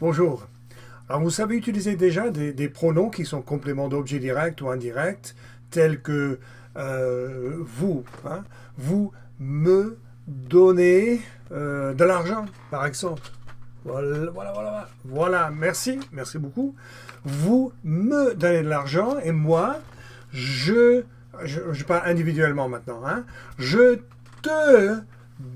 Bonjour. Alors, vous savez utiliser déjà des pronoms qui sont compléments d'objet direct ou indirect, tels que vous. Hein, vous me donnez de l'argent, par exemple. Voilà, merci beaucoup. Vous me donnez de l'argent et moi, je parle individuellement maintenant, hein, je te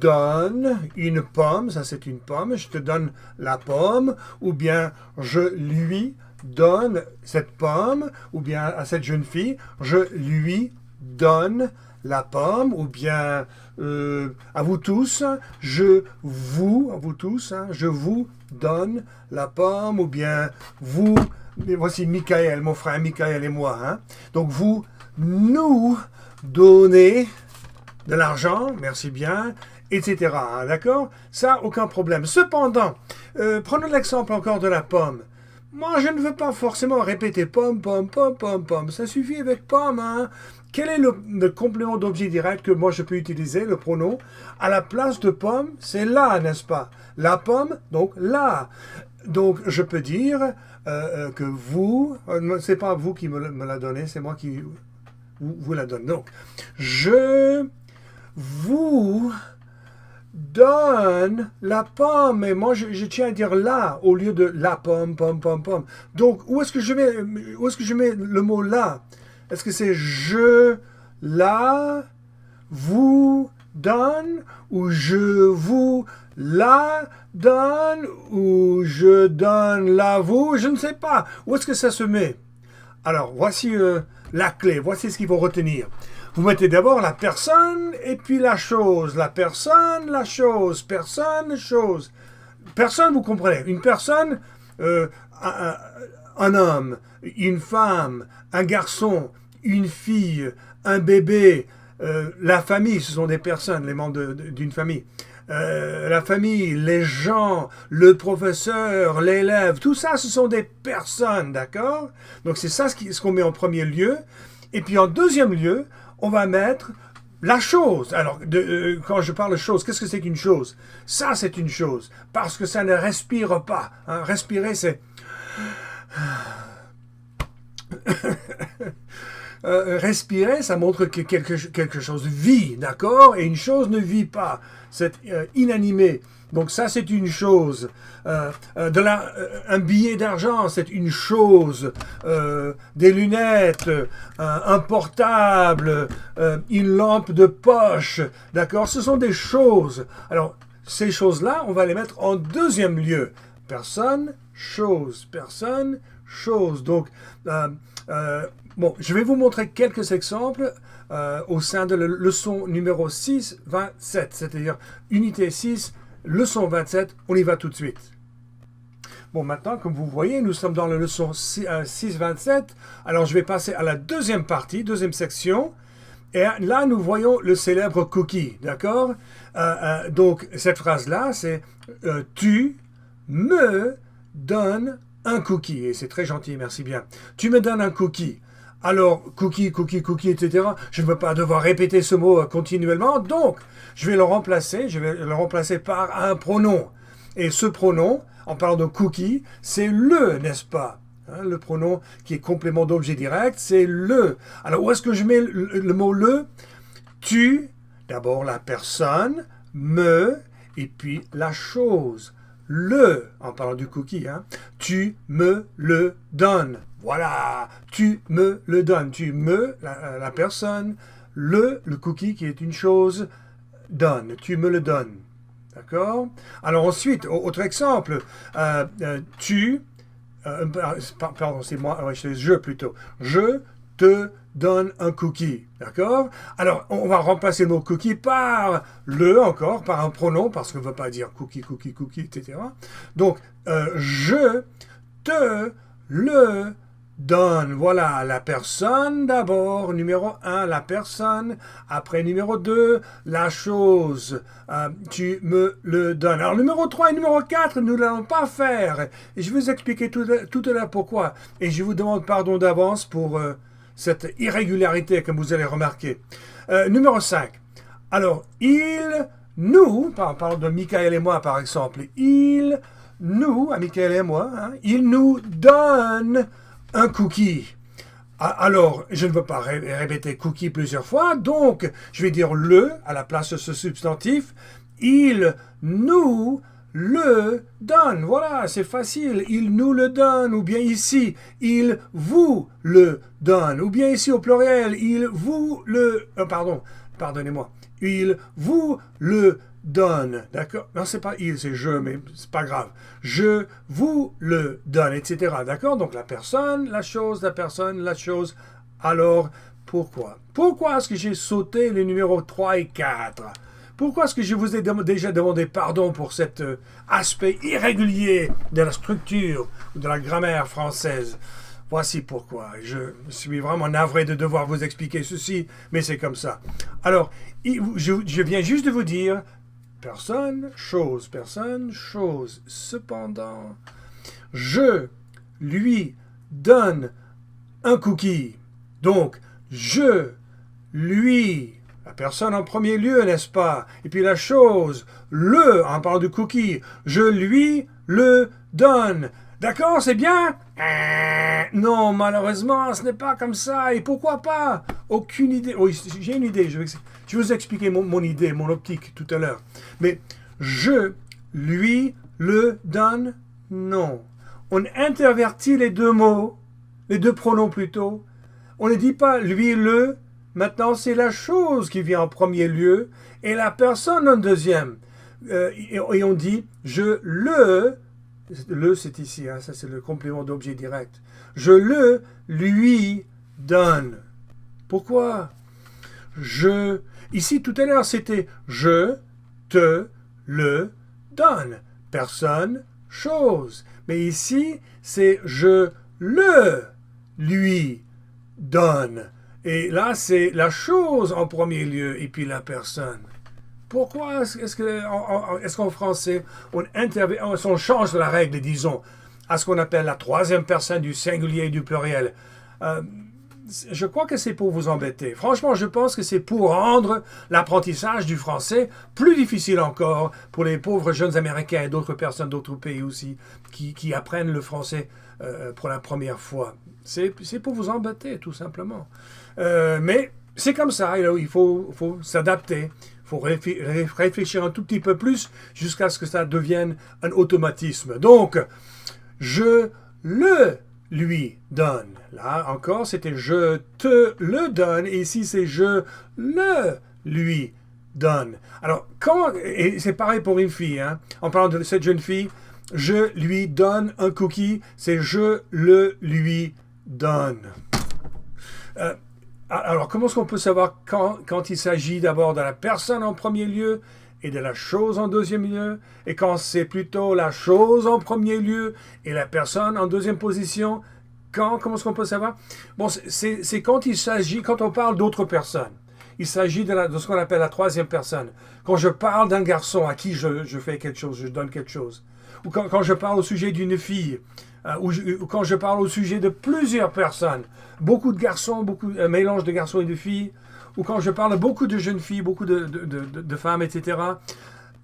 donne une pomme, ça c'est une pomme, je te donne la pomme, ou bien je lui donne cette pomme, ou bien à cette jeune fille, je lui donne la pomme, ou bien à vous tous, à vous tous, hein, je vous donne la pomme, ou bien vous, voici Michael, mon frère Michael et moi, hein. Donc vous nous donnez de l'argent, merci bien, etc. Hein, d'accord? Ça, aucun problème. Cependant, prenons l'exemple encore de la pomme. Moi, je ne veux pas forcément répéter pomme, pomme, pomme, pomme, pomme. Ça suffit avec pomme, hein. Quel est le complément d'objet direct que moi je peux utiliser, le pronom? À la place de pomme, c'est là, n'est-ce pas? La pomme, donc là. Donc, je peux dire que vous, c'est pas vous qui me la donnez, c'est moi qui vous la donne. Donc, je vous donne la pomme. Et moi, je tiens à dire là au lieu de la pomme, pomme, pomme, pomme. Donc, où est-ce que je mets le mot là? Est-ce que c'est je la vous donne ou je vous la donne ou je donne la vous? Je ne sais pas. Où est-ce que ça se met? Alors, voici la clé. Voici ce qu'il faut retenir. Vous mettez d'abord la personne et puis la chose. La personne, la chose. Personne, chose. Personne, vous comprenez. Une personne, un homme, une femme, un garçon, une fille, un bébé. La famille, ce sont des personnes, les membres d'une famille. La famille, les gens, le professeur, l'élève, tout ça, ce sont des personnes, d'accord? Donc c'est ça ce qu'on met en premier lieu. Et puis en deuxième lieu, on va mettre la chose. Alors, quand je parle de chose, qu'est-ce que c'est qu'une chose? Ça, c'est une chose, parce que ça ne respire pas. Hein. Respirer, c'est... respirer, ça montre que quelque chose vit, d'accord? Et une chose ne vit pas. C'est inanimé. Donc ça, c'est une chose. Un billet d'argent, c'est une chose. Des lunettes, un portable, une lampe de poche, d'accord? Ce sont des choses. Alors, ces choses-là, on va les mettre en deuxième lieu. Personne, chose. Personne, chose. Donc, bon, je vais vous montrer quelques exemples au sein de la leçon numéro 6-27, c'est-à-dire unité 6, leçon 27, on y va tout de suite. Bon, maintenant, comme vous voyez, nous sommes dans la leçon 6-27, alors je vais passer à la deuxième partie, deuxième section, et là, nous voyons le célèbre cookie, d'accord? Donc, cette phrase-là, c'est « Tu me donnes un cookie », et c'est très gentil, merci bien. « Tu me donnes un cookie ». Alors, cookie, cookie, cookie, etc., je ne veux pas devoir répéter ce mot continuellement, donc je vais le remplacer par un pronom. Et ce pronom, en parlant de cookie, c'est le, n'est-ce pas? Hein, le pronom qui est complément d'objet direct, c'est le. Alors, où est-ce que je mets le mot le? Tu, d'abord la personne, me, et puis la chose. Le, en parlant du cookie, hein, tu me le donnes. Voilà, tu me le donnes. Tu me, la personne, le cookie qui est une chose, donne. Tu me le donnes. D'accord? Alors ensuite, autre exemple, pardon, c'est moi, c'est je plutôt. Je te donne un cookie. D'accord? Alors, on va remplacer le mot cookie par le encore, par un pronom, parce qu'on ne veut pas dire cookie, cookie, cookie, etc. Donc, je te le donne. Voilà, la personne d'abord, numéro 1, la personne. Après, numéro 2, la chose. Tu me le donnes. Alors, numéro 3 et numéro 4, nous ne l'allons pas faire. Et je vais vous expliquer tout à l'heure pourquoi. Et je vous demande pardon d'avance pour cette irrégularité, comme vous allez remarquer. Numéro 5. Alors, nous, parlons de Michael et moi par exemple, il nous, Michael et moi, hein, il nous donne un cookie. Alors, je ne veux pas répéter cookie plusieurs fois, donc je vais dire le à la place de ce substantif. Il nous le donne. Voilà, c'est facile. Il nous le donne. Ou bien ici, il vous le donne. Ou bien ici au pluriel, il vous le... pardonnez-moi. Il vous le donne. D'accord? Non, c'est pas il, c'est je, mais c'est pas grave. Je vous le donne, etc. D'accord? Donc la personne, la chose, la personne, la chose. Alors, pourquoi? Pourquoi est-ce que j'ai sauté les numéros 3 et 4? Pourquoi est-ce que je vous ai déjà demandé pardon pour cet aspect irrégulier de la structure ou de la grammaire française? Voici pourquoi. Je suis vraiment navré de devoir vous expliquer ceci, mais c'est comme ça. Alors, je viens juste de vous dire personne, chose, personne, chose. Cependant, je lui donne un cookie. Donc, je lui... La personne en premier lieu, n'est-ce pas? Et puis la chose, en parlant du cookie, je lui le donne. D'accord, c'est bien? Non, malheureusement, ce n'est pas comme ça. Et pourquoi pas? Aucune idée. Oh, j'ai une idée. Je vais vous expliquer mon idée, mon optique tout à l'heure. Mais je lui le donne? Non. On intervertit les deux mots, les deux pronoms plutôt. On ne dit pas lui le. Maintenant, c'est la chose qui vient en premier lieu et la personne en deuxième. Et on dit je le c'est ici, hein, ça c'est le complément d'objet direct. Je le lui donne. Pourquoi? Ici tout à l'heure c'était je te le donne. Personne, chose. Mais ici c'est je le lui donne. Et là, c'est la chose en premier lieu et puis la personne. Pourquoi est-ce qu'en français, on change la règle, disons, à ce qu'on appelle la troisième personne du singulier et du pluriel? Je crois que c'est pour vous embêter. Franchement, je pense que c'est pour rendre l'apprentissage du français plus difficile encore pour les pauvres jeunes Américains et d'autres personnes d'autres pays aussi qui apprennent le français pour la première fois. C'est pour vous embêter, tout simplement. Mais c'est comme ça, il faut s'adapter, il faut réfléchir un tout petit peu plus jusqu'à ce que ça devienne un automatisme. Donc, je le lui donne. Là encore, c'était je te le donne, et ici c'est je le lui donne. Alors, et c'est pareil pour une fille, hein, en parlant de cette jeune fille, je lui donne un cookie, c'est je le lui donne. Alors, comment est-ce qu'on peut savoir quand il s'agit d'abord de la personne en premier lieu et de la chose en deuxième lieu, et quand c'est plutôt la chose en premier lieu et la personne en deuxième position? Comment est-ce qu'on peut savoir? Bon, c'est quand on parle d'autres personnes. Il s'agit de ce qu'on appelle la troisième personne. Quand je parle d'un garçon à qui je fais quelque chose, je donne quelque chose. Ou quand je parle au sujet d'une fille, ou quand je parle au sujet de plusieurs personnes, beaucoup de garçons, un mélange de garçons et de filles, ou quand je parle à beaucoup de jeunes filles, beaucoup de femmes, etc.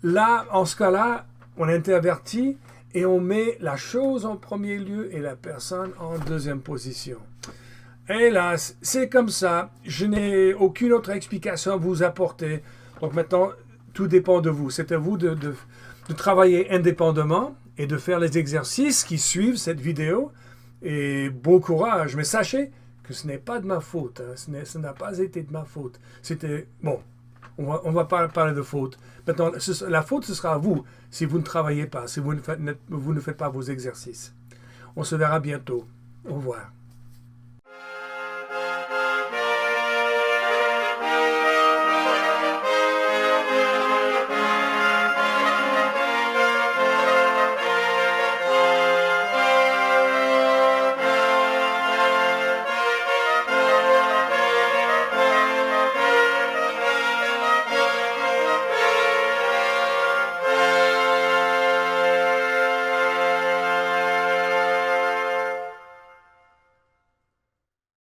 Là, en ce cas-là, on intervertit et on met la chose en premier lieu et la personne en deuxième position. Hélas, c'est comme ça. Je n'ai aucune autre explication à vous apporter. Donc maintenant, tout dépend de vous. C'est à vous de travailler indépendamment et de faire les exercices qui suivent cette vidéo. Et bon courage. Mais sachez que ce n'est pas de ma faute. Hein. Ce n'a pas été de ma faute. C'était... Bon, on va pas parler de faute. Maintenant, la faute, ce sera à vous si vous ne travaillez pas, si vous ne faites pas vos exercices. On se verra bientôt. Au revoir.